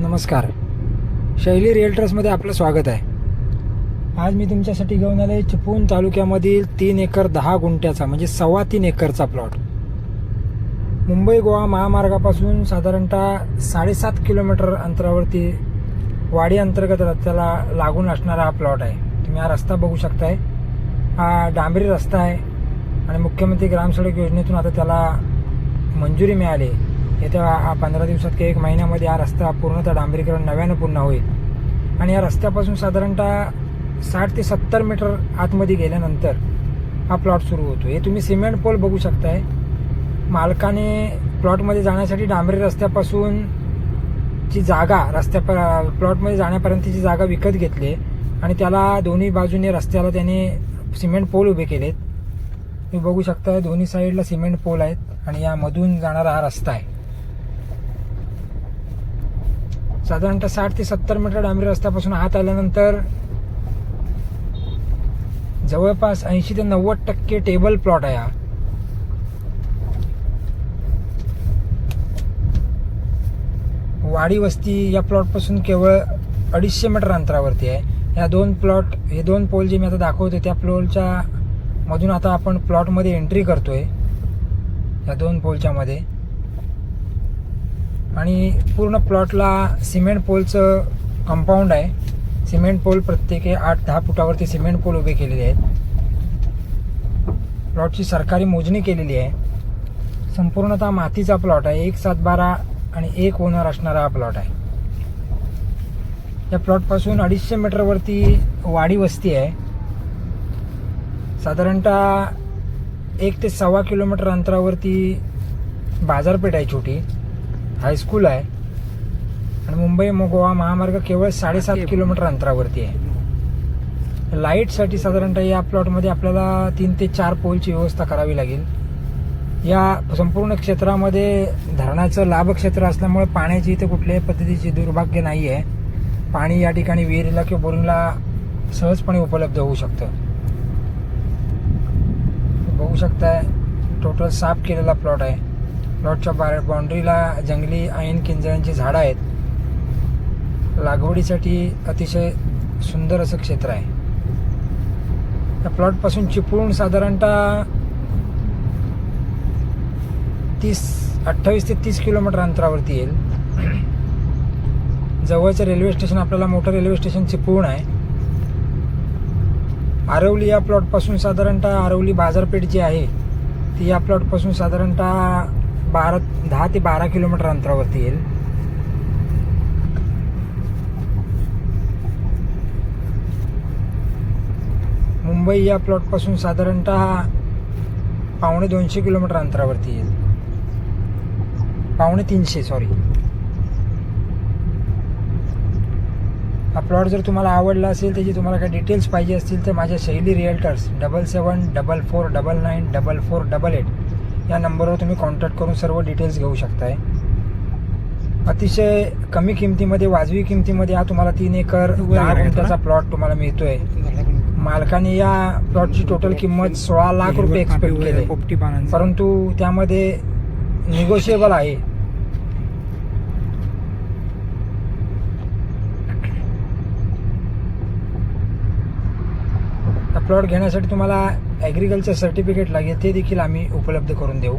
नमस्कार. शैली रिअल्टर्समध्ये आपलं स्वागत आहे. आज मी तुमच्यासाठी घेऊन आले चिपळूण तालुक्यामधील 3 एकर 10 गुंठ्याचा म्हणजे 3.25 एकरचा प्लॉट. मुंबई गोवा महामार्गापासून साधारणतः 7.5 किलोमीटर अंतरावरती वाडी अंतर्गत रस्त्याला लागून असणारा हा प्लॉट आहे. तुम्ही हा रस्ता बघू शकताय. हा डांबरी रस्ता आहे आणि मुख्यमंत्री ग्रामसडक योजनेतून आता त्याला मंजुरी मिळाली. येत्या 15 दिवसात किंवा 1 महिन्यामध्ये हा रस्ता पूर्णतः डांबरीकरण नव्यानं पूर्ण होईल आणि या रस्त्यापासून साधारणतः 60 ते 70 मीटर आतमध्ये गेल्यानंतर हा प्लॉट सुरू होतो. हे तुम्ही सिमेंट पोल बघू शकताय. मालकाने प्लॉटमध्ये जाण्यासाठी डांबरी रस्त्यापासून ची जागा प्लॉटमध्ये जाण्यापर्यंतची जागा विकत घेतली आणि त्याला दोन्ही बाजूने रस्त्याला त्याने सिमेंट पोल उभे केलेत. तुम्ही बघू शकता दोन्ही साईडला सिमेंट पोल आहेत आणि यामधून जाणारा हा रस्ता आहे. साधारणतः 60 ते 70 मीटर डांबरी रस्त्यापासून आत आल्यानंतर जवळपास 80 ते 90% टेबल प्लॉट आहे. हा वाडी वस्ती या प्लॉटपासून केवळ 250 मीटर अंतरावरती आहे. हे दोन पोल जे मी आता दाखवतोय त्या पोलच्या मधून आता आपण प्लॉटमध्ये एंट्री करतोय. या 2 पोलच्या मध्ये आणि पूर्ण प्लॉटला सिमेंट पोलचं कंपाऊंड आहे. सिमेंट पोल प्रत्येकी 8-10 फुटावरती सिमेंट पोल उभे केलेले आहेत. प्लॉटची सरकारी मोजणी केलेली आहे. संपूर्णतः मातीचा प्लॉट आहे. 1/7/12 आणि 1 ओनर असणारा हा प्लॉट आहे. या प्लॉटपासून 250 मीटरवरती वाडी वस्ती आहे. साधारणतः 1 ते 1.25 किलोमीटर अंतरावरती बाजारपेठ आहे, छोटी हायस्कूल आहे आणि मुंबई गोवा महामार्ग केवळ 7.5 किलोमीटर अंतरावरती आहे. लाईटसाठी साधारणतः या प्लॉटमध्ये आपल्याला 3 ते 4 पोलची व्यवस्था करावी लागेल. या संपूर्ण क्षेत्रामध्ये धरणाचं लाभक्षेत्र असल्यामुळे पाण्याची इथे कुठल्याही पद्धतीची दुर्भाग्य नाही आहे. पाणी या ठिकाणी विहिरीला किंवा बोरिंगला सहजपणे उपलब्ध होऊ शकतं. बघू शकताय टोटल साफ केलेला प्लॉट आहे. प्लॉटच्या बाउंड्रीला जंगली ऐन किंजळांची झाडं आहेत. लागवडीसाठी अतिशय सुंदर असं क्षेत्र आहे. या प्लॉटपासून चिपळूण साधारणतः 28 ते 30 किलोमीटर अंतरावरती येईल. जवळचं रेल्वे स्टेशन आपल्याला मोठं रेल्वे स्टेशन चिपळूण आहे. आरवली या प्लॉटपासून साधारणतः आरवली बाजारपेठ जी आहे ती या प्लॉटपासून साधारणतः 10 ते 12 किलोमीटर अंतरावरती येईल. मुंबई या प्लॉटपासून साधारणतः 250 किलोमीटर अंतरावरती येईल. 350 सॉरी. हा प्लॉट जर तुम्हाला आवडला असेल, त्याची तुम्हाला काही डिटेल्स पाहिजे असतील तर माझ्या शैली रिअल्टर्स 7744494488 या नंबरवर तुम्ही कॉन्टॅक्ट करून सर्व डिटेल्स घेऊ शकताय. अतिशय कमी किमतीमध्ये, वाजवी किमतीमध्ये हा तुम्हाला 3 एकर 10 गुंठ्याचा प्लॉट तुम्हाला मिळतोय. मालकाने या प्लॉटची टोटल किंमत 16 लाख रुपये एक्सपेक्ट केले, परंतु त्यामध्ये निगोशिएबल आहे. प्लॉट घेण्यासाठी तुम्हाला ॲग्रिकल्चर सर्टिफिकेट लागेल, ते देखील आम्ही उपलब्ध करून देऊ.